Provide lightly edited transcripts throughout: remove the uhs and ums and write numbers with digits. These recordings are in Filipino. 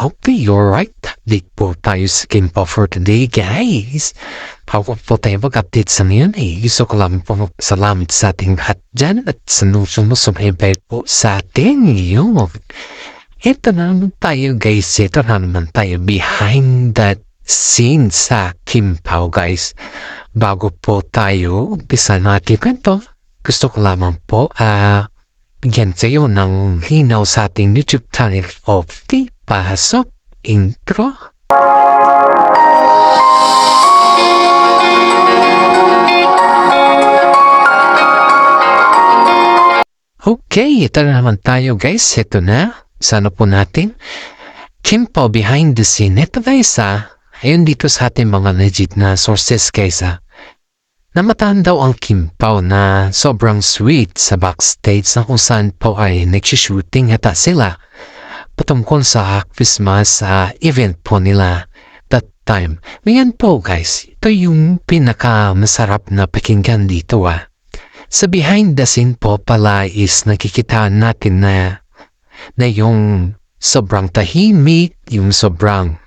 Okay, you're right. Update po tayo sa game po for today, guys. Bago po tayo mag-update sa ngayon, gusto ko lang po salamat sa ating lahat dyan at sa sumusubaybay po sa ating ngayon. Ito na naman tayo, guys. Ito na naman tayo behind that scene sa Kim Pao, guys. Bago po tayo umpisa natin kwento, gusto ko lamang po, bigyan sa'yo ng hinaw sa ating YouTube channel of the Pasok Intro. Okay, ito na naman tayo, guys. Ito na. Sana po natin. Kim Pao behind the scene. Ito guys, ayun dito sa ating mga legit na sources, guys, namataan daw ang Kim Pao na sobrang sweet sa backstage na kung saan po ay nagsishooting hata sila patungkol sa Christmas event po nila that time. Ngayon po, guys, ito yung pinaka-masarap na pakinggan dito. Sa behind the scene po pala is nakikita natin na yung sobrang tahimik, yung sobrang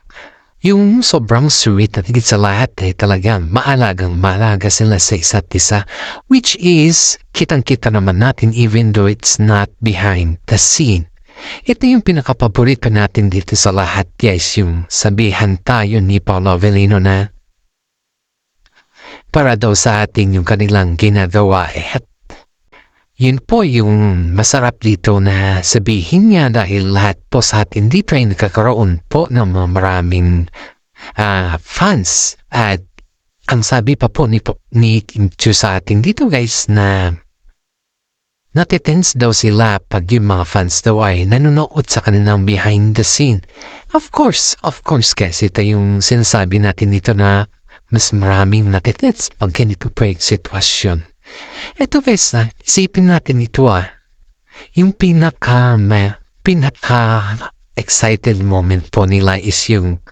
sweet at higit sa lahat talagang maalaga sila sa isa't isa, which is kitang-kita naman natin even though it's not behind the scene. Ito yung pinakapaborito natin dito sa lahat, guys, yung sabihan tayo ni Paolo Avellino na para daw sa ating yung kanilang ginagawa at yun po yung masarap dito na sabihin niya dahil lahat po sa atin dito ay nakakaroon po ng maraming fans at ang sabi pa po ni Kim Chiu sa atin dito, guys, na natitense daw sila pag yung mga fans daw ay nanonood sa kanilang behind the scene. Of course, guys, ito yung sinasabi natin dito na mas maraming natitense pag ganito po yung sitwasyon. Ito, guys, isipin natin ito, yung pinaka-excited moment po nila is yung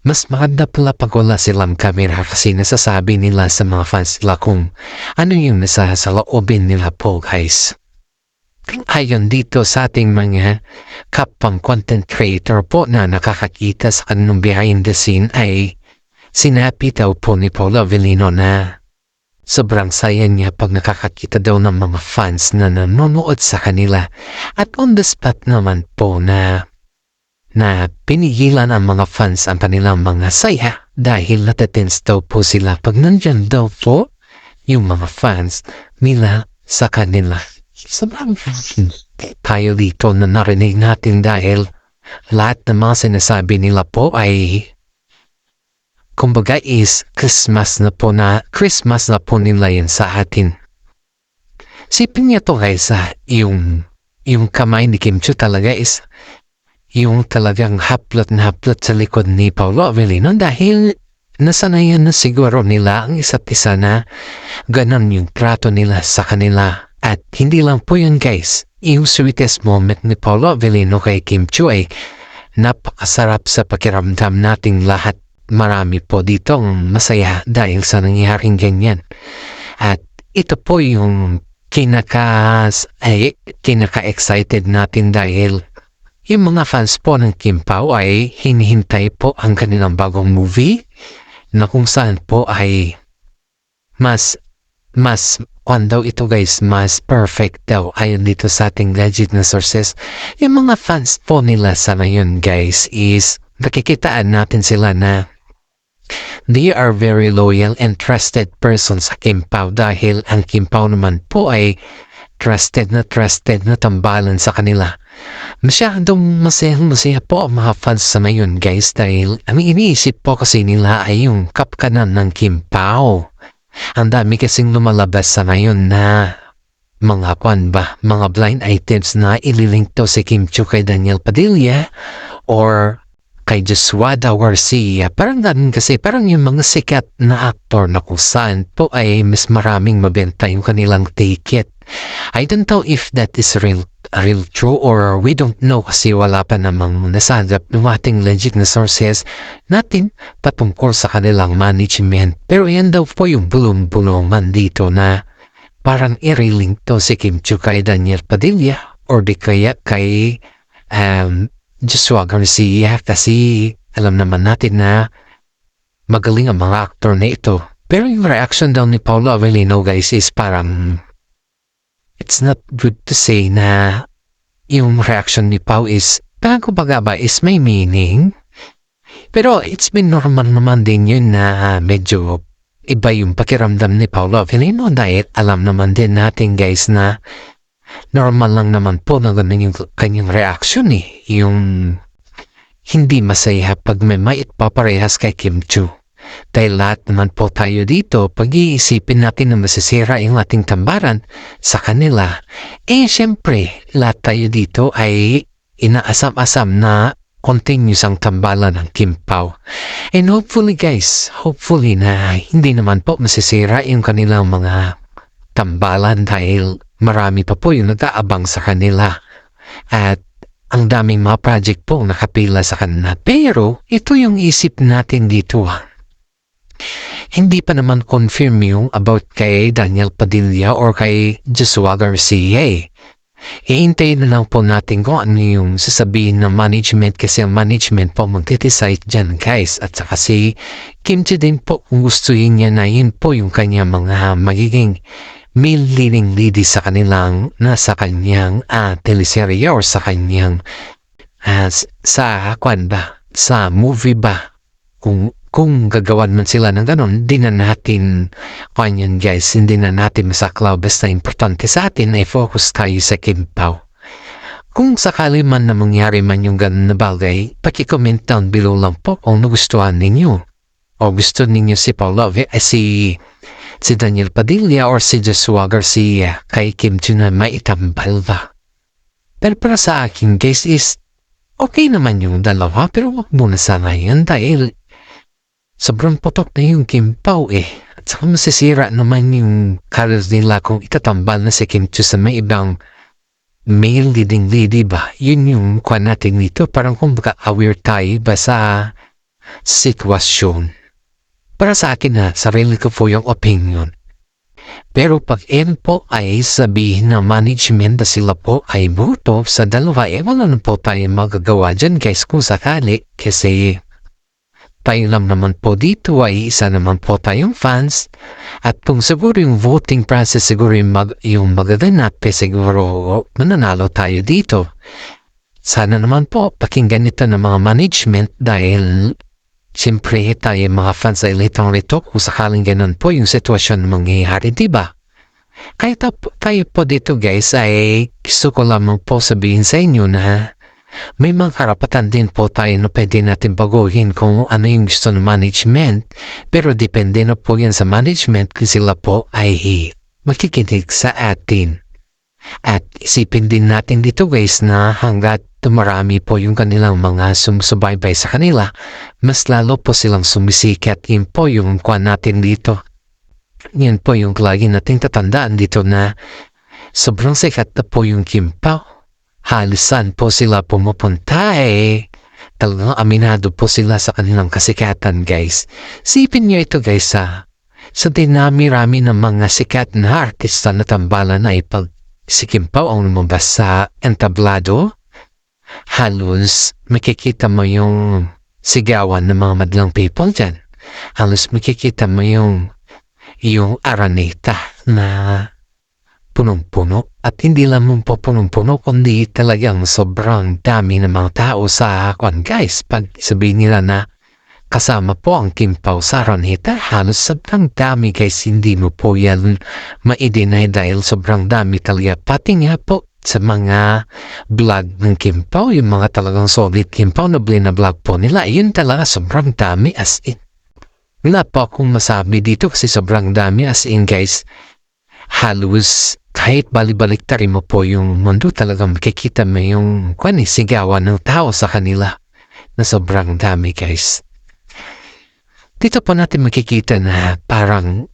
mas maganda pala pag wala silang camera kasi nasasabi nila sa mga fans nila kung ano yung nasa sa loobin nila po, guys. Ayon dito sa ating mga kapang content creator po na nakakakita sa kanilang behind the scene ay sinabi daw po ni Paolo Avellino na sobrang saya niya pag nakakakita daw ng mga fans na nanonood sa kanila at on the spot naman po na pinigilan ang mga fans ang kanilang mga saya dahil natitense daw po sila pag nandyan daw po yung mga fans nila sa kanila. Sobrang tayo dito na narinig natin dahil lahat ng mga sinasabi nila po ay kumbaga is Christmas na po nila yan sa atin. Sipin niya to, guys, yung kamay ni Kim Chiu talaga is yung talagang haplot na haplot sa likod ni Paolo Avellino dahil nasanayan na siguro nila ang isa't isa na ganon yung trato nila sa kanila. At hindi lang po yun, guys, yung sweetest moment ni Paolo Avellino kay Kim Chiu ay napakasarap sa pakiramdam nating lahat. Marami po ditong masaya dahil sa nangyaring ganyan. At ito po yung kinaka-excited natin dahil yung mga fans po ng Kim Pao ay hinihintay po ang kanilang bagong movie na kung saan po ay mas daw ito, guys, mas perfect daw ayon dito sa ating legit na sources. Yung mga fans po nila sa ngayon, guys, is nakikitaan natin sila na they are very loyal and trusted persons sa Kim Pao dahil ang Kim Pao naman po ay trusted na tambalan sa kanila. Masyadong masaya po ang mga fans sa ngayon, guys, dahil ang iniisip po kasi nila ay yung kapkanan ng Kim Pao. Ang dami kasing lumalabas sa ngayon na mga blind items na ililink to si Kim Chiu kay Daniel Padilla or kay Joshua Garcia. Parang ganun kasi, parang yung mga sikat na actor na kung saan po ay mas maraming mabenta yung kanilang ticket. I don't know if that is real true or we don't know kasi wala pa namang nasagap ng ating legit na sources natin patungkol sa kanilang management. Pero yan daw po yung bulong-bulungan dito na parang i-relink to si Kim Chiu kay Daniel Padilla or di kaya kay Joshua Garcia kasi alam naman natin na magaling ang mga aktor na ito. Pero yung reaction daw ni Paolo Avellino guys is parang it's not good to say na yung reaction ni Pao is kumbaga ba is may meaning. Pero it's been normal naman din yun na medyo iba yung pakiramdam ni Paolo Avellino dahil alam naman din natin guys na normal lang naman po na ganun yung kanyang reaction yung hindi masaya pag may maitpaparehas kay Kim Chiu. Dahil lahat naman po tayo dito, pag-iisipin natin na masisira yung ating tambaran sa kanila, syempre, lahat tayo dito ay inaasam-asam na continuous ang tambalan ng Kim Pao. And hopefully guys, hopefully na hindi naman po masisira yung kanilang mga tambalan dahil marami pa po yung nag-aabang sa kanila. At ang daming mga project po nakapila sa kanila. Pero ito yung isip natin dito. Hindi pa naman confirm yung about kay Daniel Padilla or kay Joshua Garcia. Iintayin na lang po natin kung ano yung sasabihin ng management kasi ang management po magti-decide dyan guys. At saka si Kim Chiu din po kung gustuhin niya na yun po yung kanya mga magiging male leading lady sa kanilang nasa kanyang teleserye or sa kanyang sa movie ba. Kung gagawan man sila ng ganon, di na natin kanyan guys, hindi na natin masaklaw basta importante sa atin ay focus tayo sa Kim Pao. Kung sakali man na mangyari man yung ganon na bagay, paki-comment down below lang po kung nagustuhan ninyo. O gusto ninyo si Paolo si Daniel Padilla or si Joshua Garcia kay Kim Chiu na maitambal ba. Pero para sa akin guys is okay naman yung dalawa pero wag muna sana yan dahil sobrang potok na yung Kim Pao At saka masisira naman yung career nila kung itatambal na si Kim Chiu sa may ibang male leading lady ba. Yun yung kuha natin dito. Parang kung baka aware tayo ba sa sitwasyon. Para sa akin na, sarili ko po yung opinion. Pero pag po ay sabihin ng management na sila po ay buto sa dalawa, wala na po tayo magagawa dyan guys kung sakali kasi tayo lang naman po dito ay isa naman po tayong fans at kung siguro yung voting process siguro yung magaganap siguro mananalo tayo dito. Sana naman po pakinggan ito ng mga management dahil siyempre tayo mga fans ay litong-lito kung sakaling ganun po yung sitwasyon mangyayari, diba? Kaya tayo po dito guys ay gusto ko lamang po sabihin sa inyo na may mga karapatan din po tayo na pwede natin baguhin kung ano yung gusto ng management. Pero depende na po yan sa management kung sila po ay makikinig sa atin. At isipin din natin dito guys na hanggat marami po yung kanilang mga sumusubaybay sa kanila, mas lalo po silang sumisikat. Yun po yung kuha natin dito. Yan po yung lagi nating tatandaan dito na sobrang sikat na po yung Kim Pao. Halisan po sila pumupunta talagang aminado po sila sa kanilang kasikatan guys. Sipin nyo ito guys sa dinami-rami ng mga sikat na artista na tambalan ay pag si Kim Pao ang lumabas sa entablado, halos makikita mo yung sigawan ng mga madlang people dyan. Halos makikita mo yung araneta na punong-puno at hindi lamang po punong-puno kundi talagang sobrang dami ng mga tao sa guys. Pag sabihin nila na kasama po ang Kim Pao sa araneta, halos sobrang dami guys, hindi mo po yan ma-deny dahil sobrang dami talaga. Pati nga po sa mga vlog ng Kim Pao, yung mga talagang solid Kim Pao na vlog po nila, yun talaga sobrang dami as in. Wala po akong masabi dito kasi sobrang dami as in guys. Halos kahit balik-baliktarin mo po yung mundo talagang makikita mo yung sigawan ng tao sa kanila na sobrang dami guys. Dito po natin makikita na parang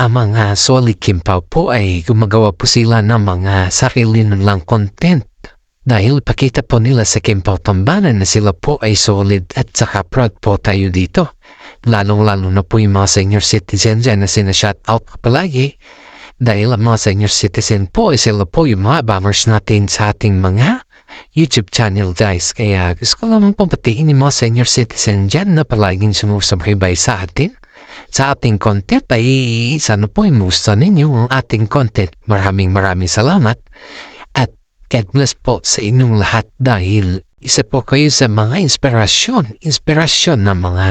ang mga solid Kim Pao po ay gumagawa po sila ng mga sarili nilang content dahil pakita po nila sa Kim Pao tambanan na sila po ay solid at saka proud po tayo dito. Lalong-lalo na po yung mga senior citizen dyan na sinashout out palagi. Dahil ang mga senior citizen po ay sila po yung mga bombers natin sa ating mga YouTube channel guys. Kaya gusto ko lamang papatiin yung mga senior citizen dyan na palaging sumusubaybay sa atin. Sa ating content ay sana po ay gusto ninyo ang ating content. Maraming salamat at God bless po sa inyong lahat dahil isa po kayo sa mga inspirasyon ng mga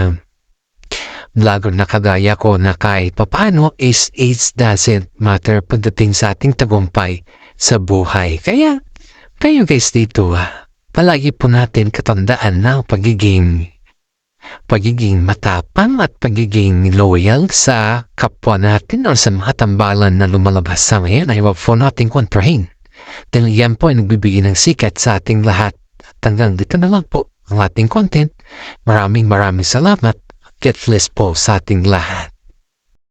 vlogger na kagaya ko na kahit papano is age doesn't matter pagdating sa ating tagumpay sa buhay. Kaya kayo guys dito palagi po natin katandaan na pagiging matapang at pagiging loyal sa kapwa natin o sa mga tambalan na lumalabas sa ngayon ay wag po natin kontrahin. Dahil yan po ay nagbibigay ng sikat sa ating lahat. At hanggang dito na lang po ang ating content. Maraming salamat. God bless po sa ating lahat.